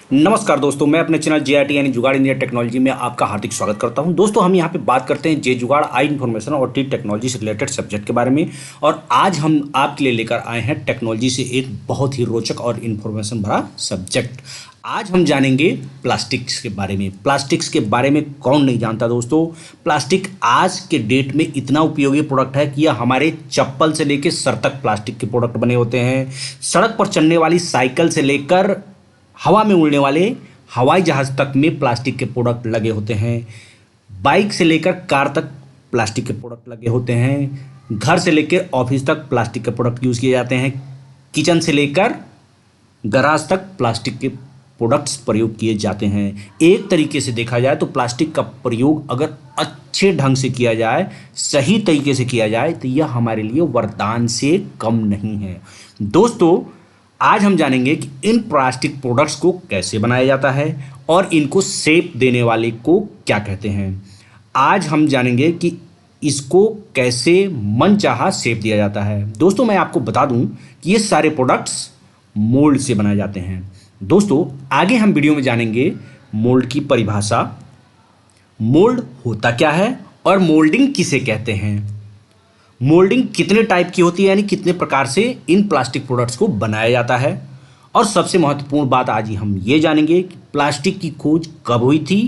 नमस्कार दोस्तों, मैं अपने चैनल JRT यानी जुगाड़ इंडिया टेक्नोलॉजी में आपका हार्दिक स्वागत करता हूं। दोस्तों, हम यहां पे बात करते हैं जे जुगाड़ आई इन्फॉर्मेशन और टी टेक्नोलॉजी से रिलेटेड सब्जेक्ट के बारे में। और आज हम आपके लिए लेकर आए हैं टेक्नोलॉजी से एक बहुत ही रोचक और इन्फॉर्मेशन भरा सब्जेक्ट। आज हम जानेंगे प्लास्टिक्स के बारे में। प्लास्टिक्स के बारे में कौन नहीं जानता दोस्तों। प्लास्टिक आज के डेट में इतना उपयोगी प्रोडक्ट है कि यह हमारे चप्पल से लेकर सर तक प्लास्टिक के प्रोडक्ट बने होते हैं। सड़क पर चलने वाली साइकिल से लेकर हवा में उड़ने वाले हवाई जहाज तक में प्लास्टिक के प्रोडक्ट लगे होते हैं। बाइक से लेकर कार तक प्लास्टिक के प्रोडक्ट लगे होते हैं। घर से लेकर ऑफिस तक प्लास्टिक के प्रोडक्ट यूज़ किए जाते हैं। किचन से लेकर गराज तक प्लास्टिक के प्रोडक्ट्स प्रयोग किए जाते हैं। एक तरीके से देखा जाए तो प्लास्टिक का प्रयोग अगर अच्छे ढंग से किया जाए, सही तरीके से किया जाए, तो यह हमारे लिए वरदान से कम नहीं है। दोस्तों, आज हम जानेंगे कि इन प्लास्टिक प्रोडक्ट्स को कैसे बनाया जाता है और इनको शेप देने वाले को क्या कहते हैं। आज हम जानेंगे कि इसको कैसे मनचाहा शेप दिया जाता है। दोस्तों, मैं आपको बता दूं कि ये सारे प्रोडक्ट्स मोल्ड से बनाए जाते हैं। दोस्तों, आगे हम वीडियो में जानेंगे मोल्ड की परिभाषा, मोल्ड होता क्या है और मोल्डिंग किसे कहते हैं। मोल्डिंग कितने टाइप की होती है, यानी कितने प्रकार से इन प्लास्टिक प्रोडक्ट्स को बनाया जाता है। और सबसे महत्वपूर्ण बात आज ही हम ये जानेंगे कि प्लास्टिक की खोज कब हुई थी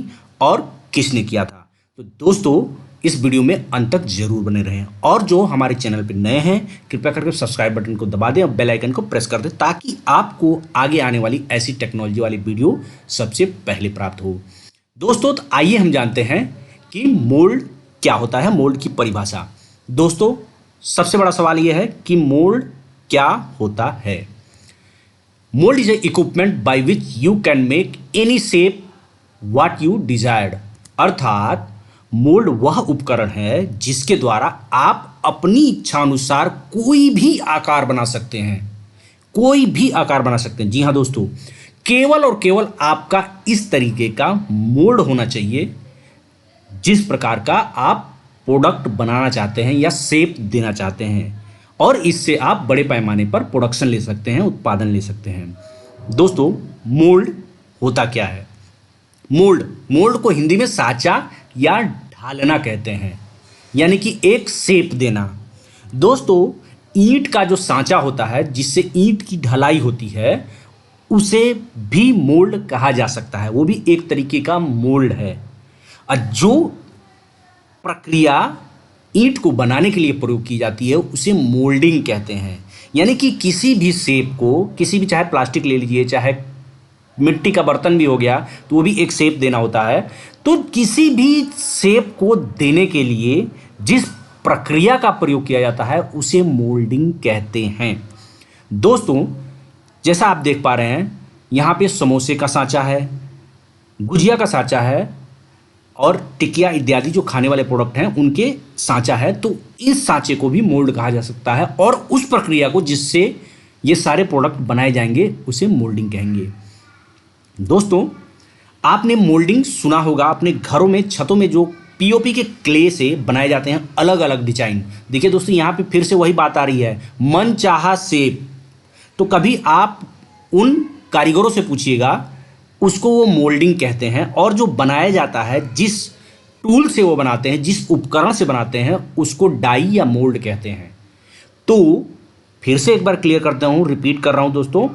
और किसने किया था। तो दोस्तों, इस वीडियो में अंत तक जरूर बने रहें। और जो हमारे चैनल पर नए हैं, कृपया करके सब्सक्राइब बटन को दबा दें और बेल आइकन को प्रेस कर दें, ताकि आपको आगे आने वाली ऐसी टेक्नोलॉजी वाली वीडियो सबसे पहले प्राप्त हो। दोस्तों, तो आइए हम जानते हैं कि मोल्ड क्या होता है, मोल्ड की परिभाषा। दोस्तों, सबसे बड़ा सवाल यह है कि मोल्ड क्या होता है। Mould is a equipment by which you can make any shape what you desired. अर्थात मोल्ड वह उपकरण है जिसके द्वारा आप अपनी इच्छा अनुसार कोई भी आकार बना सकते हैं। कोई भी आकार बना सकते हैं। जी हाँ दोस्तों, केवल और केवल आपका इस तरीके का मोल्ड होना चाहिए जिस प्रकार का आप प्रोडक्ट बनाना चाहते हैं या शेप देना चाहते हैं, और इससे आप बड़े पैमाने पर प्रोडक्शन ले सकते हैं, उत्पादन ले सकते हैं। दोस्तों, मोल्ड होता क्या है। मोल्ड को हिंदी में साँचा या ढालना कहते हैं, यानी कि एक शेप देना। दोस्तों, ईंट का जो साँचा होता है जिससे ईंट की ढलाई होती है, उसे भी मोल्ड कहा जा सकता है। वो भी एक तरीके का मोल्ड है। और जो प्रक्रिया ईंट को बनाने के लिए प्रयोग की जाती है उसे मोल्डिंग कहते हैं। यानी कि किसी भी शेप को, किसी भी, चाहे प्लास्टिक ले लीजिए, चाहे मिट्टी का बर्तन भी हो गया, तो वो भी एक शेप देना होता है। तो किसी भी शेप को देने के लिए जिस प्रक्रिया का प्रयोग किया जाता है उसे मोल्डिंग कहते हैं। दोस्तों, जैसा आप देख पा रहे हैं, यहाँ पे समोसे का साँचा है, गुजिया का साँचा है, और टिकिया इत्यादि जो खाने वाले प्रोडक्ट हैं उनके साँचा है। तो इस साँचे को भी मोल्ड कहा जा सकता है, और उस प्रक्रिया को जिससे ये सारे प्रोडक्ट बनाए जाएंगे उसे मोल्डिंग कहेंगे। दोस्तों, आपने मोल्डिंग सुना होगा अपने घरों में, छतों में जो पीओपी के क्ले से बनाए जाते हैं अलग अलग डिजाइन। देखिए दोस्तों, यहाँ पे फिर से वही बात आ रही है, मन चाहा शेप। तो कभी आप उन कारीगरों से पूछिएगा, उसको वो मोल्डिंग कहते हैं। और जो बनाया जाता है, जिस टूल से वो बनाते हैं, जिस उपकरण से बनाते हैं, उसको डाई या मोल्ड कहते हैं। तो फिर से एक बार क्लियर करता हूँ, रिपीट कर रहा हूँ दोस्तों,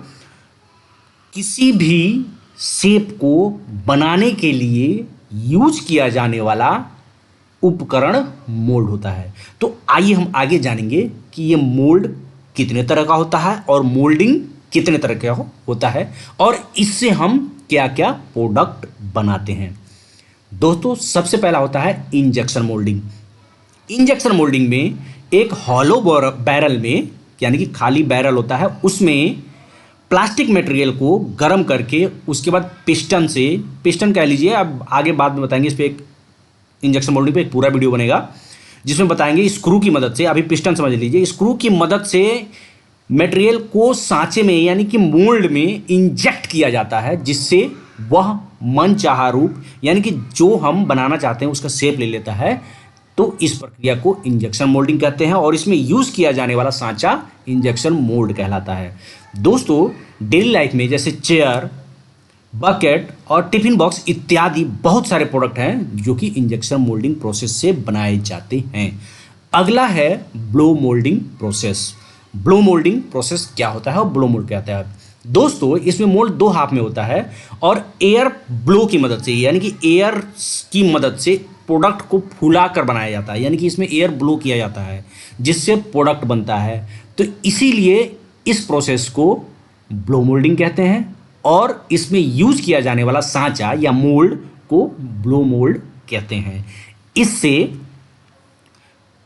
किसी भी शेप को बनाने के लिए यूज किया जाने वाला उपकरण मोल्ड होता है। तो आइए हम आगे जानेंगे कि ये मोल्ड कितने तरह का होता है और मोल्डिंग कितने तरह का होता है, और इससे हम क्या क्या प्रोडक्ट बनाते हैं। दोस्तों, सबसे पहला होता है इंजेक्शन मोल्डिंग। इंजेक्शन मोल्डिंग में एक हॉलो बैरल में, यानी कि खाली बैरल होता है, उसमें प्लास्टिक मटेरियल को गर्म करके उसके बाद पिस्टन कह लीजिए, अब आगे बाद में बताएंगे, इस पर एक इंजेक्शन मोल्डिंग पे एक पूरा वीडियो बनेगा जिसमें बताएंगे स्क्रू की मदद से। अभी पिस्टन समझ लीजिए, स्क्रू की मदद से मटेरियल को सांचे में, यानी कि मोल्ड में इंजेक्ट किया जाता है, जिससे वह मनचाहा रूप, यानी कि जो हम बनाना चाहते हैं उसका शेप ले लेता है। तो इस प्रक्रिया को इंजेक्शन मोल्डिंग कहते हैं, और इसमें यूज़ किया जाने वाला सांचा इंजेक्शन मोल्ड कहलाता है। दोस्तों, डेली लाइफ में जैसे चेयर, बकेट और टिफिन बॉक्स इत्यादि बहुत सारे प्रोडक्ट हैं जो कि इंजेक्शन मोल्डिंग प्रोसेस से बनाए जाते हैं। अगला है blow moulding process. Blow moulding process क्या होता है और ब्लो मोल्ड क्या होता है? दोस्तों, इसमें मोल्ड दो हाफ में होता है और एयर ब्लो की मदद से, यानी कि एयर की मदद से प्रोडक्ट को फुला कर बनाया जाता है, यानी कि इसमें एयर ब्लो किया जाता है जिससे प्रोडक्ट बनता है। तो इसीलिए इस प्रोसेस को ब्लो मोल्डिंग कहते हैं और इसमें यूज किया जाने वाला सांचा या मोल्ड को ब्लो मोल्ड कहते हैं। इससे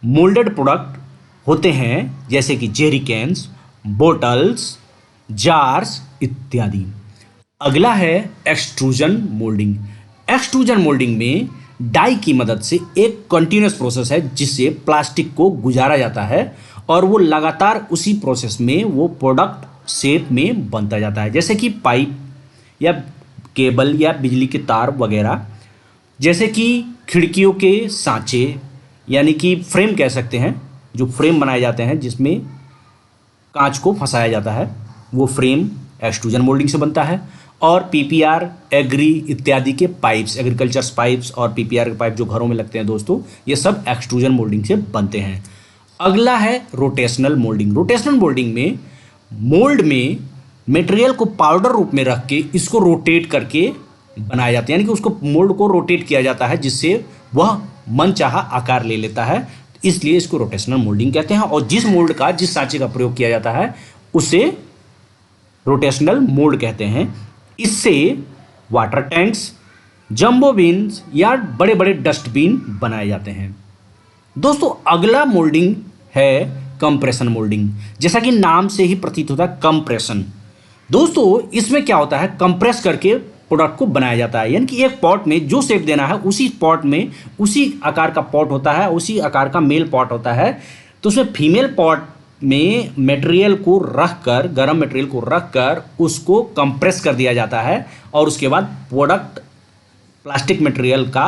मोल्डेड प्रोडक्ट होते हैं जैसे कि जेरी कैन्स, बोटल्स, जार्स इत्यादि। अगला है एक्सट्रूजन मोल्डिंग। एक्सट्रूजन मोल्डिंग में डाई की मदद से एक कंटिन्यूस प्रोसेस है जिससे प्लास्टिक को गुजारा जाता है और वो लगातार उसी प्रोसेस में वो प्रोडक्ट शेप में बनता जाता है, जैसे कि पाइप या केबल या बिजली के तार वगैरह, जैसे कि खिड़कियों के सांचे, यानी कि फ्रेम कह सकते हैं, जो फ्रेम बनाए जाते हैं जिसमें कांच को फंसाया जाता है, वो फ्रेम एक्सट्रूजन मोल्डिंग से बनता है। और पीपीआर, एग्री इत्यादि के पाइप्स, एग्रीकल्चर पाइप्स और पीपीआर के पाइप जो घरों में लगते हैं दोस्तों, ये सब एक्सट्रूजन मोल्डिंग से बनते हैं। अगला है रोटेशनल मोल्डिंग। रोटेशनल मोल्डिंग में मोल्ड में मटेरियल को पाउडर रूप में रख के इसको रोटेट करके बनाया जाता है, यानी कि उसको मोल्ड को रोटेट किया जाता है जिससे वह मनचाहा आकार ले लेता है, इसलिए इसको रोटेशनल मोल्डिंग कहते हैं। और जिस मोल्ड का, जिस सांचे का प्रयोग किया जाता है उसे रोटेशनल मोल्ड कहते हैं। इससे वाटर टैंक्स, जंबो बीन्स या बड़े बड़े डस्टबिन बनाए जाते हैं। दोस्तों, अगला मोल्डिंग है कंप्रेशन मोल्डिंग। जैसा कि नाम से ही प्रतीत होता है कंप्रेशन। दोस्तों, इसमें क्या होता है, कंप्रेस करके प्रोडक्ट को बनाया जाता है, यानी कि एक पॉट में जो शेप देना है उसी पॉट में, उसी आकार का पॉट होता है, उसी आकार का मेल पॉट होता है। तो उसमें फीमेल पॉट में मटेरियल को रख कर, गर्म मटेरियल को रख कर उसको कंप्रेस कर दिया जाता है और उसके बाद प्रोडक्ट, प्लास्टिक मटेरियल का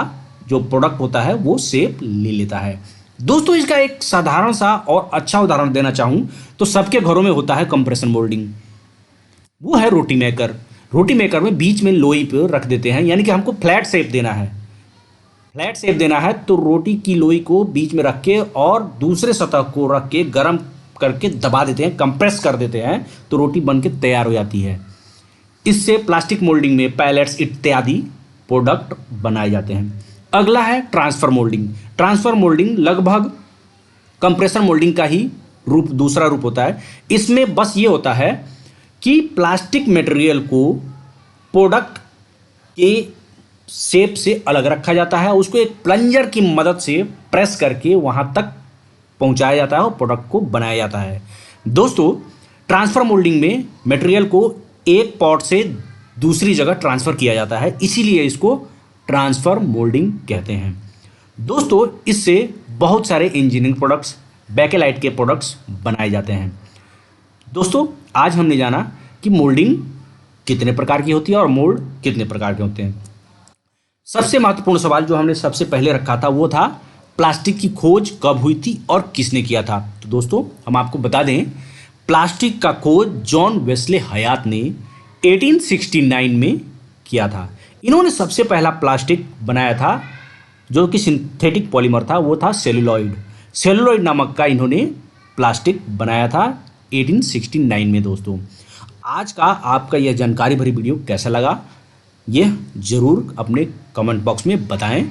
जो प्रोडक्ट होता है वो शेप ले लेता है। दोस्तों, इसका एक साधारण सा और अच्छा उदाहरण देना चाहूँ तो सबके घरों में होता है कंप्रेशन मोल्डिंग, वो है रोटी मेकर। रोटी मेकर में बीच में लोई पे रख देते हैं, यानी कि हमको फ्लैट शेप देना है। फ्लैट शेप देना है तो रोटी की लोई को बीच में रख के और दूसरे सतह को रख के गर्म करके दबा देते हैं, कंप्रेस कर देते हैं, तो रोटी बन के तैयार हो जाती है। इससे प्लास्टिक मोल्डिंग में पैलेट्स इत्यादि प्रोडक्ट बनाए जाते हैं। अगला है ट्रांसफर मोल्डिंग। ट्रांसफर मोल्डिंग लगभग कंप्रेशन मोल्डिंग का ही रूप, दूसरा रूप होता है। इसमें बस ये होता है कि प्लास्टिक मटेरियल को प्रोडक्ट के शेप से अलग रखा जाता है, उसको एक प्लंजर की मदद से प्रेस करके वहाँ तक पहुँचाया जाता है और प्रोडक्ट को बनाया जाता है। दोस्तों, ट्रांसफर मोल्डिंग में मटेरियल को एक पॉट से दूसरी जगह ट्रांसफ़र किया जाता है, इसीलिए इसको ट्रांसफ़र मोल्डिंग कहते हैं। दोस्तों, इससे बहुत सारे इंजीनियरिंग प्रोडक्ट्स, बैकेलाइट के प्रोडक्ट्स बनाए जाते हैं। दोस्तों, आज हमने जाना कि मोल्डिंग कितने प्रकार की होती है और मोल्ड कितने प्रकार के होते हैं। सबसे महत्वपूर्ण सवाल जो हमने सबसे पहले रखा था वो था प्लास्टिक की खोज कब हुई थी और किसने किया था। तो दोस्तों, हम आपको बता दें, प्लास्टिक का खोज जॉन वेस्ले हयात ने 1869 में किया था। इन्होंने सबसे पहला प्लास्टिक बनाया था जो कि सिंथेटिक पॉलीमर था, वो था सेलुलॉइड। सेलुलॉइड नामक का इन्होंने प्लास्टिक बनाया था 1869 में। दोस्तों, आज का आपका यह जानकारी भरी वीडियो कैसा लगा, यह ज़रूर अपने कमेंट बॉक्स में बताएं।